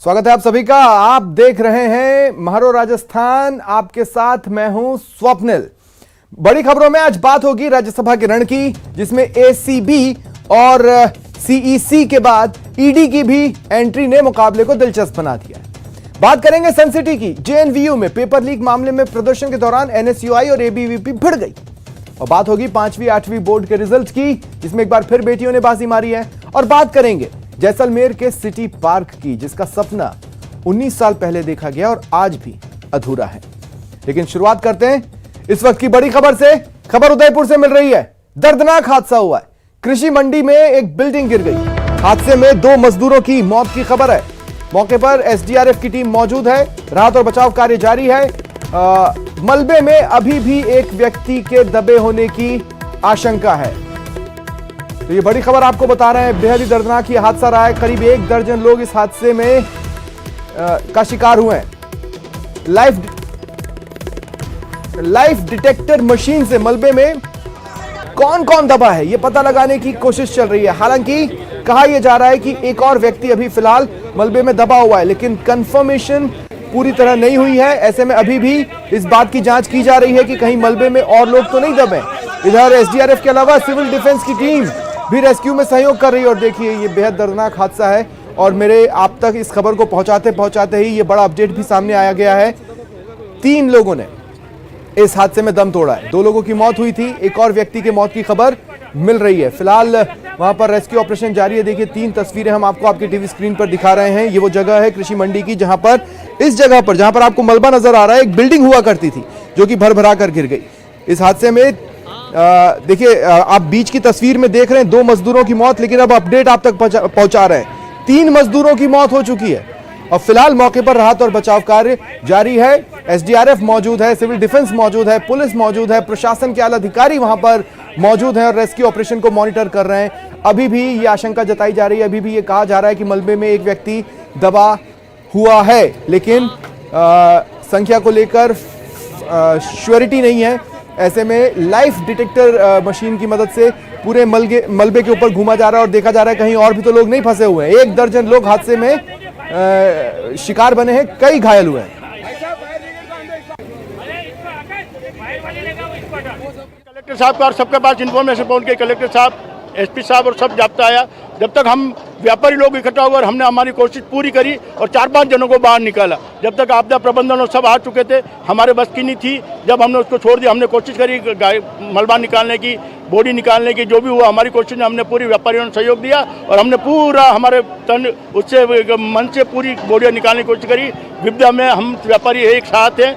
स्वागत है आप सभी का। आप देख रहे हैं महारो राजस्थान, आपके साथ मैं हूं स्वप्निल। बड़ी खबरों में आज बात होगी राज्यसभा के रण की, जिसमें एसीबी और सीईसी के बाद ईडी की भी एंट्री ने मुकाबले को दिलचस्प बना दिया है। बात करेंगे सन सिटी की। जेएनवीयू में पेपर लीक मामले में प्रदर्शन के दौरान एनएसयूआई और एबीवीपी भिड़ गई। और बात होगी 5वीं 8वीं बोर्ड के रिजल्ट की, जिसमें एक बार फिर बेटियों ने बाजी मारी है। और बात करेंगे जैसलमेर के सिटी पार्क की, जिसका सपना 19 साल पहले देखा गया और आज भी अधूरा है। लेकिन शुरुआत करते हैं इस वक्त की बड़ी खबर से। खबर उदयपुर से मिल रही है। दर्दनाक हादसा हुआ है। कृषि मंडी में एक बिल्डिंग गिर गई। हादसे में 2 मजदूरों की मौत की खबर है। मौके पर एसडीआरएफ की टीम मौजूद है। राहत और बचाव कार्य जारी है। मलबे में अभी भी एक व्यक्ति के दबे होने की आशंका है। तो ये बड़ी खबर आपको बता रहे हैं। बेहद ही दर्दनाक ये हादसा रहा है। करीब 1 दर्जन लोग इस हादसे में का शिकार हुए हैं। लाइफ डिटेक्टर मशीन से मलबे में कौन कौन दबा है ये पता लगाने की कोशिश चल रही है। हालांकि कहा यह जा रहा है कि एक और व्यक्ति अभी फिलहाल मलबे में दबा हुआ है, लेकिन कंफर्मेशन पूरी तरह नहीं हुई है। ऐसे में अभी भी इस बात की जांच की जा रही है कि कहीं मलबे में और लोग तो नहीं दबे। इधर एसडीआरएफ के अलावा सिविल डिफेंस की टीम भी रेस्क्यू में सहयोग कर रही है। और देखिए ये बेहद दर्दनाक हादसा है और मेरे आप तक इस खबर को पहुंचाते ही ये बड़ा अपडेट भी सामने आया गया है। 3 लोगों ने इस हादसे में दम तोड़ा है। 2 लोगों की मौत हुई थी, एक और व्यक्ति की मौत की खबर मिल रही है। फिलहाल वहां पर रेस्क्यू ऑपरेशन जारी है। देखिए 3 तस्वीरें हम आपको आपकी टीवी स्क्रीन पर दिखा रहे हैं। ये वो जगह है कृषि मंडी की, जहां पर इस जगह पर जहां पर आपको मलबा नजर आ रहा है, एक बिल्डिंग हुआ करती थी जो कि भर भरा कर गिर गई। इस हादसे में देखिए आप बीच की तस्वीर में देख रहे हैं 2 मजदूरों की मौत, लेकिन अब अपडेट आप तक पहुंचा रहे हैं। 3 मजदूरों की मौत हो चुकी है और फिलहाल मौके पर राहत और बचाव कार्य जारी है। एसडीआरएफ मौजूद है, सिविल डिफेंस मौजूद है, पुलिस मौजूद है, प्रशासन के आला अधिकारी वहां पर मौजूद हैं और रेस्क्यू ऑपरेशन को मॉनिटर कर रहे हैं। अभी भी ये आशंका जताई जा रही है, अभी भी ये कहा जा रहा है कि मलबे में एक व्यक्ति दबा हुआ है, लेकिन संख्या को लेकर श्योरिटी नहीं है। ऐसे में लाइफ डिटेक्टर मशीन की मदद से पूरे मलबे के ऊपर घूमा जा रहा है और देखा जा रहा है कहीं और भी तो लोग नहीं फंसे हुए हैं। 1 दर्जन लोग हादसे में शिकार बने हैं, कई घायल हुए हैं। कलेक्टर साहब का और सबके पास इन्फॉर्मेशन पहुंच गई। कलेक्टर साहब, एसपी साहब और सब जाप्ता आया। जब तक हम व्यापारी लोग इकट्ठा हुए और हमने हमारी कोशिश पूरी करी और 4-5 जनों को बाहर निकाला। जब तक आपदा प्रबंधन और सब आ चुके थे, हमारे बस की नहीं थी। जब हमने उसको छोड़ दिया, हमने कोशिश करी मलबा निकालने की, बॉडी निकालने की, जो भी हुआ हमारी कोशिश में हमने पूरी व्यापारियों ने सहयोग दिया और हमने पूरा हमारे तन उससे मन से पूरी बॉडियाँ निकालने की कोशिश करी। विपदा में हम व्यापारी एक साथ हैं।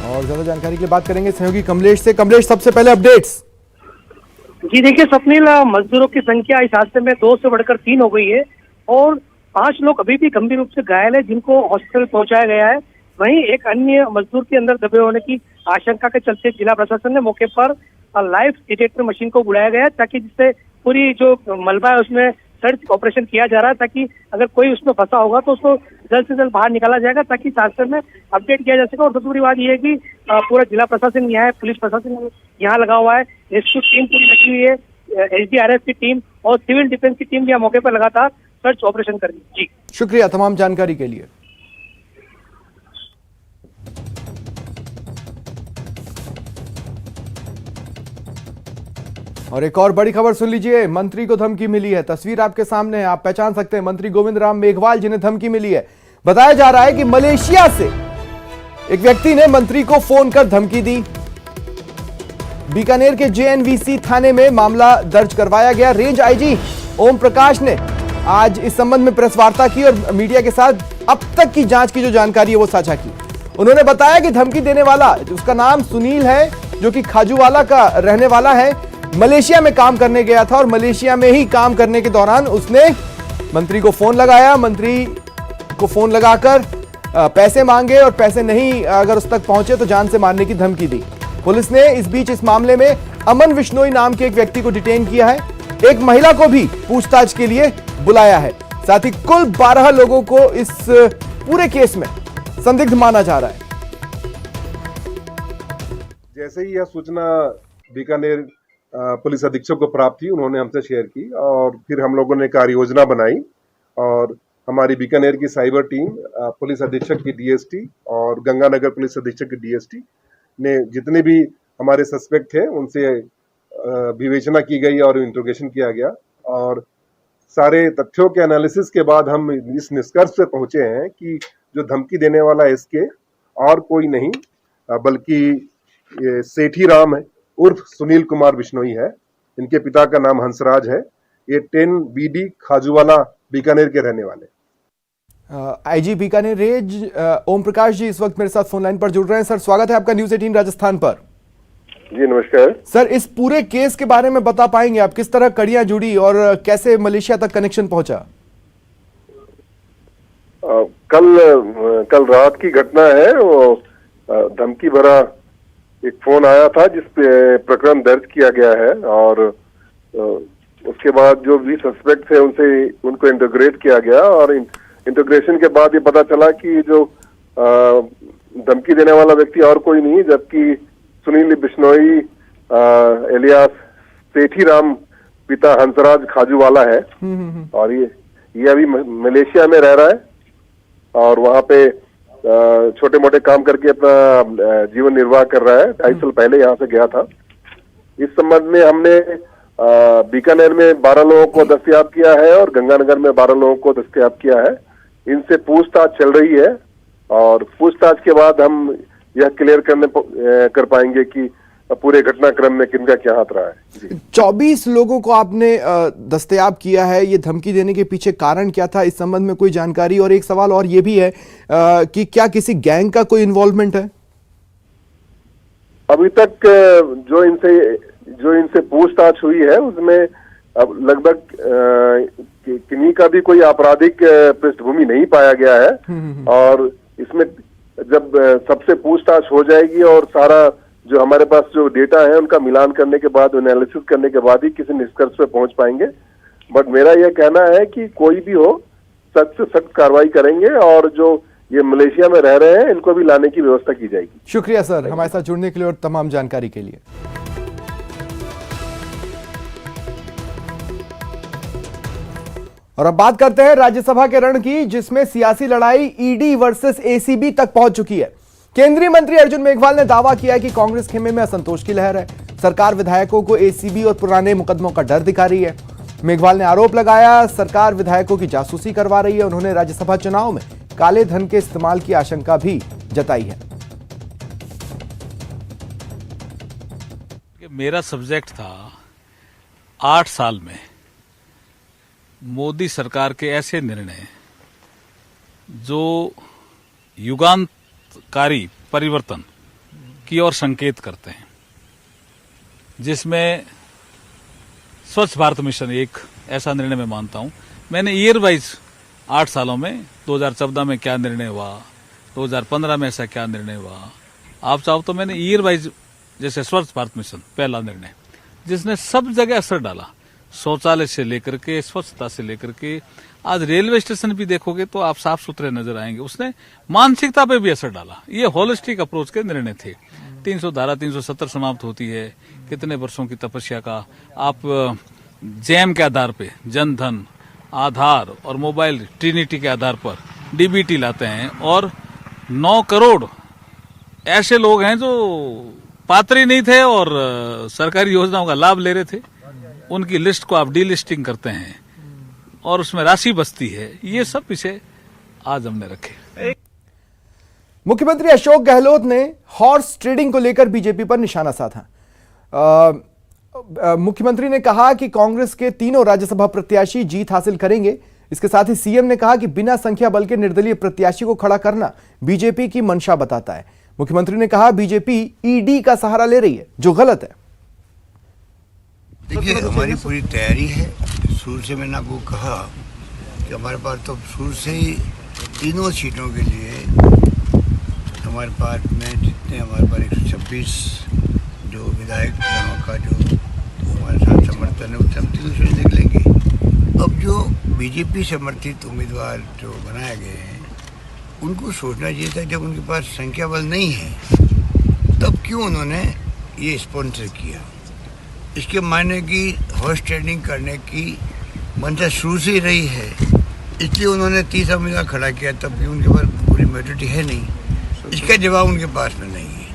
और ज्यादा जानकारी की बात करेंगे सहयोगी कमलेश से। कमलेश, सबसे पहले अपडेट्स। जी देखिए स्वप्निल, मजदूरों की संख्या इस हादसे में 2 से बढ़कर 3 हो गई है और 5 लोग अभी भी गंभीर रूप से घायल है, जिनको हॉस्पिटल पहुंचाया गया है। वहीं एक अन्य मजदूर के अंदर दबे होने की आशंका के चलते जिला प्रशासन ने मौके पर लाइफ डिटेक्टर मशीन को बुलाया गया है, ताकि जिससे पूरी जो मलबा है उसमें सर्च ऑपरेशन किया जा रहा है, ताकि अगर कोई उसमें फंसा होगा तो उसको जल्द से जल्द बाहर निकाला जाएगा, ताकि हादसे में अपडेट किया जा सके। और सबसे बड़ी बात यह है कि पूरा जिला प्रशासन यहाँ है, पुलिस प्रशासन यहाँ लगा हुआ है, रेस्क्यू टीम पूरी लगी हुई है, एसडीआरएफ की टीम और सिविल डिफेंस की टीम यहाँ मौके पर लगातार सर्च ऑपरेशन कर रही है। जी शुक्रिया तमाम जानकारी के लिए। और एक और बड़ी खबर सुन लीजिए। मंत्री को धमकी मिली है। तस्वीर आपके सामने है, आप पहचान सकते हैं मंत्री गोविंद राम मेघवाल, जिन्हें धमकी मिली है। बताया जा रहा है कि मलेशिया से एक व्यक्ति ने मंत्री को फोन कर धमकी दी। बीकानेर के जेएनवीसी थाने में मामला दर्ज करवाया गया। रेंज आईजी ओम प्रकाश ने आज इस संबंध में प्रेस वार्ता की और मीडिया के साथ अब तक की जांच की जो जानकारी है वो साझा की। उन्होंने बताया कि धमकी देने वाला, उसका नाम सुनील है, जो कि खाजूवाला का रहने वाला है, मलेशिया में काम करने गया था और मलेशिया में ही काम करने के दौरान उसने मंत्री को फोन लगाया। मंत्री को फोन लगाकर पैसे मांगे और पैसे नहीं अगर उस तक पहुंचे तो जान से मारने की धमकी दी। पुलिस ने इस बीच इस मामले में अमन विश्नोई नाम के एक व्यक्ति को डिटेन किया है। एक महिला को भी पूछताछ के लिए बुलाया है। साथ ही कुल 12 लोगों को इस पूरे केस में संदिग्ध माना जा रहा है। जैसे ही यह सूचना बीकानेर पुलिस अधीक्षक को प्राप्त थी, उन्होंने हमसे शेयर की और फिर हम लोगों ने कार्य योजना बनाई और हमारी बीकानेर की साइबर टीम, पुलिस अधीक्षक की डीएसटी और गंगानगर पुलिस अधीक्षक की डीएसटी ने जितने भी हमारे सस्पेक्ट थे उनसे विवेचना की गई और इंट्रोगेशन किया गया और सारे तथ्यों के एनालिसिस के बाद हम इस निष्कर्ष पे पहुंचे हैं कि जो धमकी देने वाला इसके और कोई नहीं बल्कि ये सेठी राम है उर्फ सुनील कुमार बिश्नोई है। इनके पिता का नाम हंसराज है। ये 10 BD खाजूवाला बीकानेर के रहने वाले। आईजी बीकानेर रेंज ओम प्रकाश जी इस वक्त मेरे साथ फोन लाइन पर जुड़ रहे हैं। सर, स्वागत है आपका न्यूज़ 18 राजस्थान पर। जी नमस्कार सर, इस पूरे केस के बारे में बता पाएंगे आप, किस तरह कड़ियां जुड़ी और कैसे मलेशिया तक कनेक्शन पहुंचा? कल रात की घटना है। वो धमकी भरा एक फोन आया था जिस पे प्रकरण दर्ज किया गया है और उसके बाद जो भी सस्पेक्ट थे उनको इंटीग्रेट किया गया और इंटीग्रेशन के बाद ये पता चला कि जो धमकी देने वाला व्यक्ति और कोई नहीं जबकि सुनील बिश्नोई एलियास सेठी राम पिता हंसराज खाजूवाला है और ये अभी मलेशिया में रह रहा है और वहां पे छोटे मोटे काम करके अपना जीवन निर्वाह कर रहा है। 2.5 साल पहले यहाँ से गया था। इस संबंध में हमने बीकानेर में 12 लोगों को दस्तयाब किया है और गंगानगर में 12 लोगों को दस्तयाब किया है। इनसे पूछताछ चल रही है और पूछताछ के बाद हम यह क्लियर कर पाएंगे कि पूरे घटनाक्रम में किनका क्या हाथ रहा है। 24 लोगों को आपने दस्तयाब किया है। ये धमकी देने के पीछे कारण क्या था, इस संबंध में कोई जानकारी? और एक सवाल और ये भी है कि क्या किसी गैंग का कोई इन्वॉल्वमेंट है? अभी तक जो इनसे पूछताछ हुई है उसमें अब लगभग किन्हीं का भी कोई आपराधिक पृष्ठभूमि नहीं पाया गया है और इसमें जब सबसे पूछताछ हो जाएगी और सारा जो हमारे पास जो डेटा है उनका मिलान करने के बाद, एनालिसिस करने के बाद ही किसी निष्कर्ष पे पहुंच पाएंगे। बट मेरा यह कहना है कि कोई भी हो सख्त से सख्त कार्रवाई करेंगे और जो ये मलेशिया में रह रहे हैं इनको भी लाने की व्यवस्था की जाएगी। शुक्रिया सर हमारे साथ जुड़ने के लिए और तमाम जानकारी के लिए। और अब बात करते हैं राज्यसभा के रण की, जिसमें सियासी लड़ाई ईडी वर्सेस एसीबी तक पहुंच चुकी है। केंद्रीय मंत्री अर्जुन मेघवाल ने दावा किया कि कांग्रेस खेमे में असंतोष की लहर है। सरकार विधायकों को एसीबी और पुराने मुकदमों का डर दिखा रही है। मेघवाल ने आरोप लगाया सरकार विधायकों की जासूसी करवा रही है। उन्होंने राज्यसभा चुनाव में काले धन के इस्तेमाल की आशंका भी जताई है। मेरा सब्जेक्ट था 8 साल में मोदी सरकार के ऐसे निर्णय जो युगांतकारी परिवर्तन की ओर संकेत करते हैं, जिसमें स्वच्छ भारत मिशन एक ऐसा निर्णय मैं मानता हूं। मैंने ईयर वाइज 8 सालों में 2014 में क्या निर्णय हुआ, 2015 में ऐसा क्या निर्णय हुआ, आप चाहो तो मैंने ईयर वाइज, जैसे स्वच्छ भारत मिशन पहला निर्णय जिसने सब जगह असर डाला, शौचालय से लेकर के स्वच्छता से लेकर के आज रेलवे स्टेशन भी देखोगे तो आप साफ सुथरे नजर आएंगे। उसने मानसिकता पे भी असर डाला। ये होलिस्टिक अप्रोच के निर्णय थे। 370 समाप्त होती है। कितने वर्षों की तपस्या का आप जैम के आधार पे जनधन, आधार और मोबाइल ट्रिनिटी के आधार पर डीबीटी लाते हैं और 9 करोड़ ऐसे लोग हैं जो पात्र ही नहीं थे और सरकारी योजनाओं का लाभ ले रहे थे। उनकी लिस्ट को आप डीलिस्टिंग करते हैं और उसमें राशि बचती है। ये सब पीछे आज हमने रखे। मुख्यमंत्री अशोक गहलोत ने हॉर्स ट्रेडिंग को लेकर बीजेपी पर निशाना साधा। मुख्यमंत्री ने कहा कि कांग्रेस के तीनों राज्यसभा प्रत्याशी जीत हासिल करेंगे। इसके साथ ही सीएम ने कहा कि बिना संख्या बल के निर्दलीय प्रत्याशी को खड़ा करना बीजेपी की मंशा बताता है। मुख्यमंत्री ने कहा बीजेपी ईडी का सहारा ले रही है, जो गलत है। देखिए, हमारी पूरी तैयारी है। शुरू से मैंने आपको कहा कि हमारे पास तो शुरू से ही तीनों सीटों के लिए हमारे पास में जितने हमारे पास 126 जो विधायक का जो हमारे साथ समर्थन है उससे हम तीनों से देख लेंगे। अब जो बीजेपी समर्थित उम्मीदवार जो बनाए गए हैं उनको सोचना चाहिए था, जब उनके पास संख्या बल नहीं है तब क्यों उन्होंने ये स्पॉन्सर किया। इसके मायने की हॉर्स ट्रेडिंग करने की मंशा शुरू से ही रही है, इसलिए उन्होंने तीसरा उम्मीदवार खड़ा किया, तब भी उनके पास पूरी मेजोरिटी है नहीं। इसका जवाब उनके पास में नहीं है।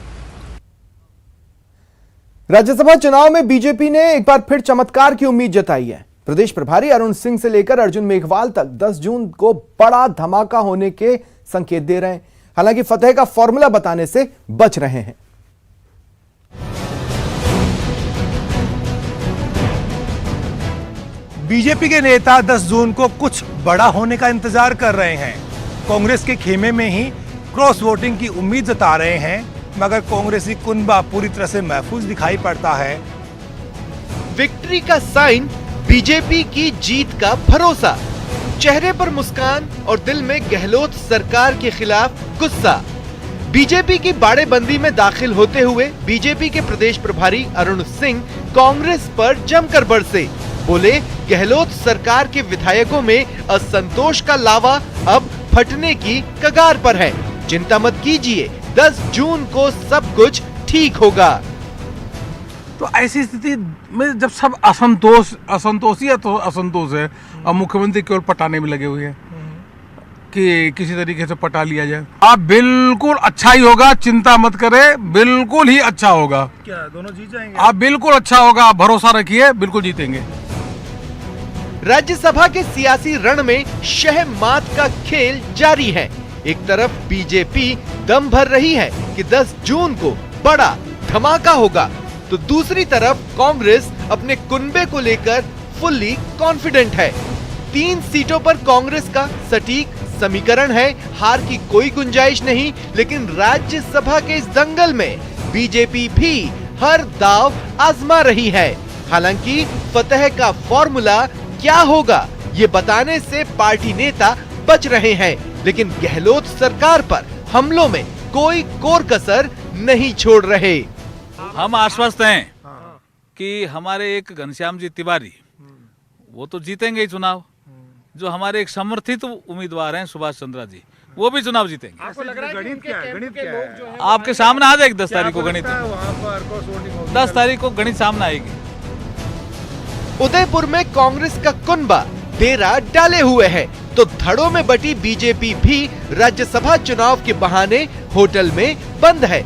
राज्यसभा चुनाव में बीजेपी ने एक बार फिर चमत्कार की उम्मीद जताई है। प्रदेश प्रभारी अरुण सिंह से लेकर अर्जुन मेघवाल तक 10 जून को बड़ा धमाका होने के संकेत दे रहे हैं। हालांकि फतेह का फॉर्मूला बताने से बच रहे हैं। बीजेपी के नेता 10 जून को कुछ बड़ा होने का इंतजार कर रहे हैं। कांग्रेस के खेमे में ही क्रॉस वोटिंग की उम्मीद जता रहे हैं, मगर कांग्रेसी कुनबा पूरी तरह से महफूज दिखाई पड़ता है। विक्ट्री का साइन, बीजेपी की जीत का भरोसा, चेहरे पर मुस्कान और दिल में गहलोत सरकार के खिलाफ गुस्सा। बीजेपी की बाड़ेबंदी में दाखिल होते हुए बीजेपी के प्रदेश प्रभारी अरुण सिंह कांग्रेस पर जमकर बरसे। बोले, गहलोत सरकार के विधायकों में असंतोष का लावा अब फटने की कगार पर है। चिंता मत कीजिए, 10 जून को सब कुछ ठीक होगा। तो ऐसी स्थिति में जब सब असंतोष है, अब मुख्यमंत्री केवल पटाने में लगे हुए हैं कि किसी तरीके से पटा लिया जाए। आप बिल्कुल अच्छा ही होगा, चिंता मत करें, बिल्कुल ही अच्छा होगा। क्या दोनों जीत जाएंगे? आप बिल्कुल अच्छा होगा, आप भरोसा रखिए, बिल्कुल जीतेंगे। राज्यसभा के सियासी रण में शह मात का खेल जारी है। एक तरफ बीजेपी दम भर रही है कि 10 जून को बड़ा धमाका होगा, तो दूसरी तरफ कांग्रेस अपने कुनबे को लेकर फुल्ली कॉन्फिडेंट है। 3 सीटों पर कांग्रेस का सटीक समीकरण है, हार की कोई गुंजाइश नहीं। लेकिन राज्यसभा के इस दंगल में बीजेपी भी हर दांव आजमा रही है। हालांकि फतेह का फॉर्मूला क्या होगा, ये बताने से पार्टी नेता बच रहे हैं, लेकिन गहलोत सरकार पर हमलों में कोई कोर कसर नहीं छोड़ रहे। हम आश्वस्त हैं कि हमारे एक घनश्याम जी तिवारी वो तो जीतेंगे ही चुनाव। जो हमारे एक समर्थित उम्मीदवार हैं सुभाष चंद्रा जी, वो भी चुनाव जीतेंगे। आपको लग रहा है गणित क्या है? आपके सामने आ जाएगी 10 तारीख को गणित। वहाँ पर क्रॉस वोटिंग होगी। 10 तारीख को गणित सामने आएगी। उदयपुर में कांग्रेस का कुनबा डेरा डाले हुए है, तो धड़ों में बटी बीजेपी भी राज्यसभा चुनाव के बहाने होटल में बंद है।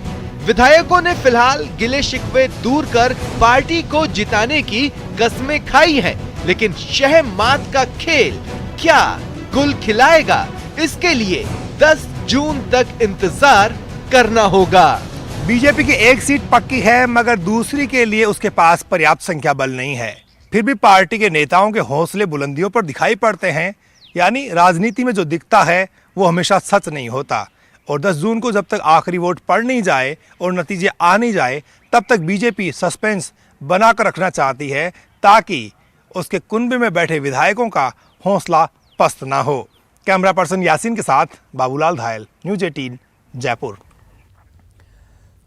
विधायकों ने फिलहाल गिले शिकवे दूर कर पार्टी को जिताने की कस्में खाई हैं, लेकिन शह मात का खेल क्या गुल खिलाएगा, इसके लिए 10 जून तक इंतजार करना होगा। बीजेपी की एक सीट पक्की है, मगर दूसरी के लिए उसके पास पर्याप्त संख्या बल नहीं है। फिर भी पार्टी के नेताओं के हौसले बुलंदियों पर दिखाई पड़ते हैं। यानी राजनीति में जो दिखता है वो हमेशा सच नहीं होता। और 10 जून को जब तक आखिरी वोट पड़ नहीं जाए और नतीजे आ नहीं जाए, तब तक बीजेपी सस्पेंस बनाकर रखना चाहती है, ताकि उसके कुनबे में बैठे विधायकों का हौसला पस्त ना हो। कैमरा पर्सन यासीन के साथ बाबूलाल धायल, न्यूज़ 18 जयपुर।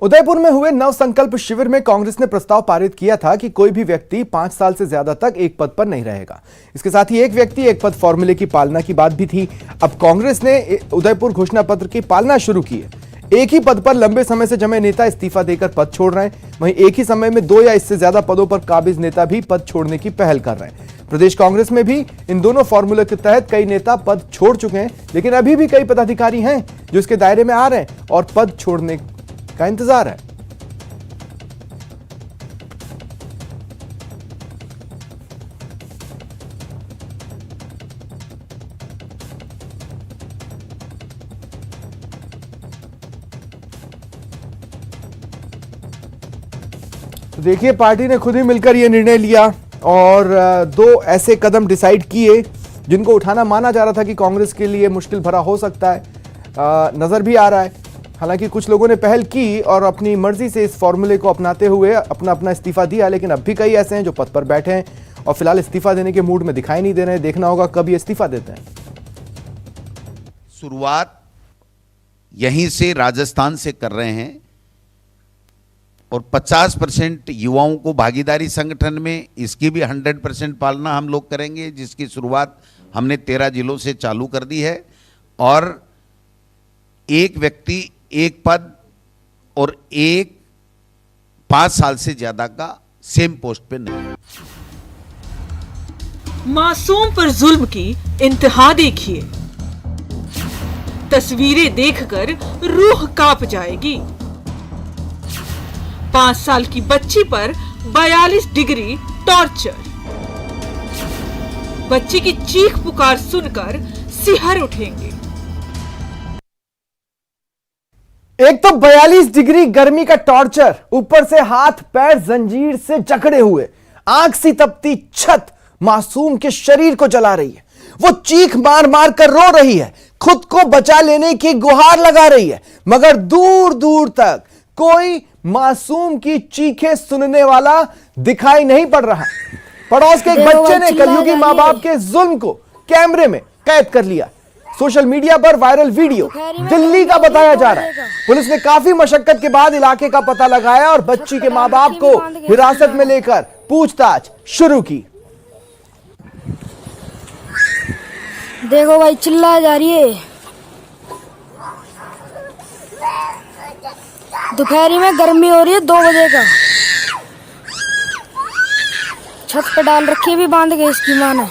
उदयपुर में हुए नव संकल्प शिविर में कांग्रेस ने प्रस्ताव पारित किया था कि कोई भी व्यक्ति 5 साल से ज्यादा तक एक पद पर नहीं रहेगा। इसके साथ ही एक व्यक्ति एक पद फॉर्मूले की पालना की बात भी थी। अब कांग्रेस ने उदयपुर घोषणा पत्र की पालना शुरू की है। एक ही पद पर लंबे समय से जमे नेता इस्तीफा देकर पद छोड़ रहे हैं। वहीं एक ही समय में 2 या इससे ज्यादा पदों पर काबिज नेता भी पद छोड़ने की पहल कर रहे हैं। प्रदेश कांग्रेस में भी इन दोनों फॉर्मूले के तहत कई नेता पद छोड़ चुके हैं, लेकिन अभी भी कई पदाधिकारी हैं जो इसके दायरे में आ रहे हैं और पद छोड़ने का इंतजार है। तो देखिए, पार्टी ने खुद ही मिलकर यह निर्णय लिया और 2 ऐसे कदम डिसाइड किए जिनको उठाना माना जा रहा था कि कांग्रेस के लिए मुश्किल भरा हो सकता है, नजर भी आ रहा है। हालांकि कुछ लोगों ने पहल की और अपनी मर्जी से इस फॉर्मूले को अपनाते हुए अपना इस्तीफा दिया, लेकिन अब भी कई ऐसे हैं जो पद पर बैठे हैं और फिलहाल इस्तीफा देने के मूड में दिखाई नहीं दे रहे हैं। देखना होगा कब ये इस्तीफा देते हैं। शुरुआत यहीं से राजस्थान से कर रहे हैं और 50% युवाओं को भागीदारी संगठन में, इसकी भी 100% पालना हम लोग करेंगे, जिसकी शुरुआत हमने 13 जिलों से चालू कर दी है। और एक व्यक्ति एक पद और एक 5 साल से ज्यादा का सेम पोस्ट पे नहीं। मासूम पर जुल्म की इंतहा देखिए, तस्वीरें देखकर रूह कांप जाएगी। 5 साल की बच्ची पर 42 डिग्री टॉर्चर। बच्ची की चीख पुकार सुनकर सिहर उठेंगे। एक तो 42 डिग्री गर्मी का टॉर्चर, ऊपर से हाथ पैर जंजीर से जकड़े हुए, आंख सी तपती छत मासूम के शरीर को जला रही है। वो चीख मार मार कर रो रही है, खुद को बचा लेने की गुहार लगा रही है, मगर दूर दूर तक कोई मासूम की चीखें सुनने वाला दिखाई नहीं पड़ रहा। पड़ोस के एक बच्चे ने कलयुगी मां बाप के जुल्म को कैमरे में कैद कर लिया। सोशल मीडिया पर वायरल वीडियो दिल्ली का बताया जा रहा है। पुलिस ने काफी मशक्कत के बाद इलाके का पता लगाया और बच्ची के मां बाप को हिरासत में लेकर पूछताछ शुरू की। देखो भाई, चिल्ला जा रही है। दोपहरी में गर्मी हो रही है, 2 बजे का। छत पे डाल रखी, भी बांध गए इसकी मां ने।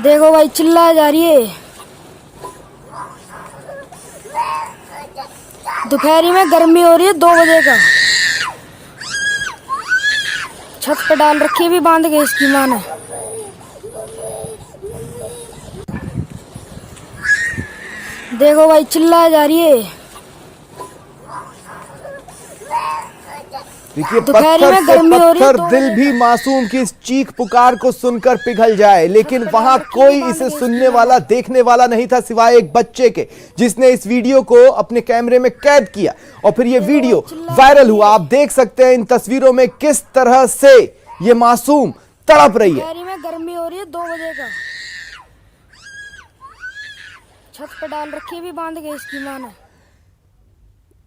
देखो भाई, चिल्ला जा रही है। दोपहरी में गर्मी हो रही है, 2 बजे का। छत पे डाल रखी, भी बांध गए इसकी मां ने। देखो भाई, चिल्ला जा रही है। देखिए, पत्थर से पत्थर दिल भी मासूम की इस चीख पुकार को सुनकर पिघल जाए, लेकिन वहां कोई इसे सुनने वाला देखने वाला नहीं था सिवाय एक बच्चे के, जिसने इस वीडियो को अपने कैमरे में कैद किया और फिर ये वीडियो वायरल हुआ। आप देख सकते हैं इन तस्वीरों में किस तरह से ये मासूम तड़प रही है। में गर्मी हो रही है, 2 बजे का। छत पे डाल रखी, भी बांध गए इसकी मां ने।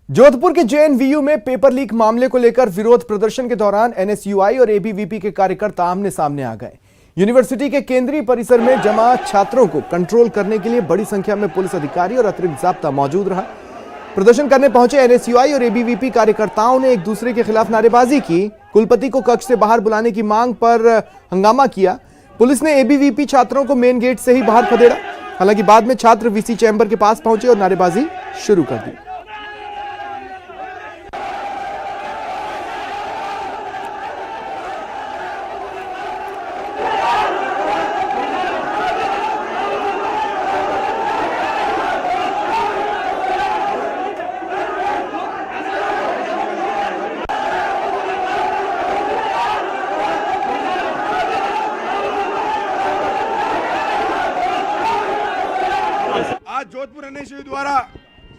जोधपुर के जेएनवीयू में पेपर लीक मामले को लेकर विरोध प्रदर्शन के दौरान एनएसयूआई और एबीवीपी के कार्यकर्ता आमने सामने आ गए। यूनिवर्सिटी के केंद्रीय परिसर में जमा छात्रों को कंट्रोल करने के लिए बड़ी संख्या में पुलिस अधिकारी और अतिरिक्त जाब्ता मौजूद रहा। प्रदर्शन करने पहुंचे एनएसयूआई और एबीवीपी कार्यकर्ताओं ने एक दूसरे के खिलाफ नारेबाजी की, कुलपति को कक्ष से बाहर बुलाने की मांग पर हंगामा किया। पुलिस ने एबीवीपी छात्रों को मेन गेट से ही बाहर खदेड़ा। हालांकि बाद में छात्र वीसी चैंबर के पास पहुंचे और नारेबाजी शुरू कर दी। आज जोधपुर एनएसयूआई द्वारा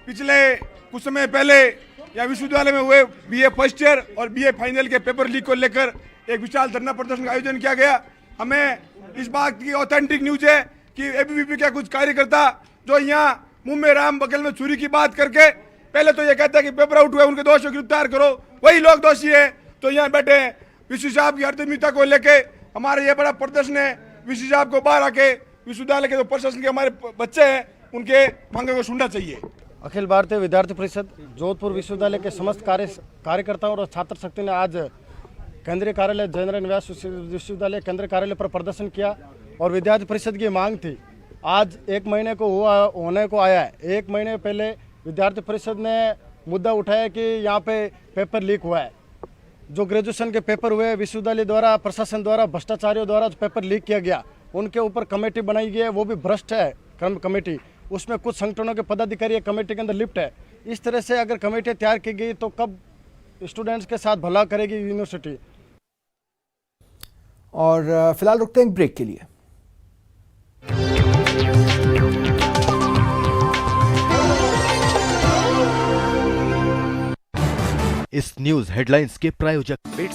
पिछले कुछ समय पहले यहाँ विश्वविद्यालय में हुए बीए फर्स्ट ईयर और बीए फाइनल के पेपर लीक को लेकर एक विशाल धरना प्रदर्शन का आयोजन किया गया। हमें इस बात की ऑथेंटिक न्यूज है कि एबीवीपी के कुछ कार्यकर्ता जो यहाँ मुंह में राम बगल में छुरी की बात करके पहले तो ये कहता है कि पेपर आउट हुए, उनके दोषियों को गिरफ्तार करो, वही लोग दोषी है। तो यहाँ बैठे विश्व साहब की हरदमिता को लेके हमारा ये बड़ा प्रदर्शन है। विश्व साहब को बाहर आके विश्वविद्यालय के जो प्रशासन के हमारे बच्चे हैं उनके मांगे को सुनना चाहिए। अखिल भारतीय विद्यार्थी परिषद जोधपुर विश्वविद्यालय के समस्त कार्यकर्ताओं और छात्र शक्ति ने आज केंद्रीय कार्यालय जयनारायण व्यास विश्वविद्यालय केंद्रीय कार्यालय पर प्रदर्शन किया और विद्यार्थी परिषद की मांग थी। आज 1 महीने को होने को आया है। 1 महीने पहले विद्यार्थी परिषद ने मुद्दा उठाया कि यहाँ पे पेपर लीक हुआ है। जो ग्रेजुएशन के पेपर हुए विश्वविद्यालय द्वारा, प्रशासन द्वारा, भ्रष्टाचारियों द्वारा जो पेपर लीक किया गया, उनके ऊपर कमेटी बनाई गई है, वो भी भ्रष्ट है कमेटी। उसमें कुछ संगठनों के पदाधिकारी कमेटी के अंदर लिप्त है। इस तरह से अगर कमेटी तैयार की गई तो कब स्टूडेंट्स के साथ भला करेगी यूनिवर्सिटी। और फिलहाल रुकते हैं एक ब्रेक के लिए। इस न्यूज हेडलाइंस के प्रायोजक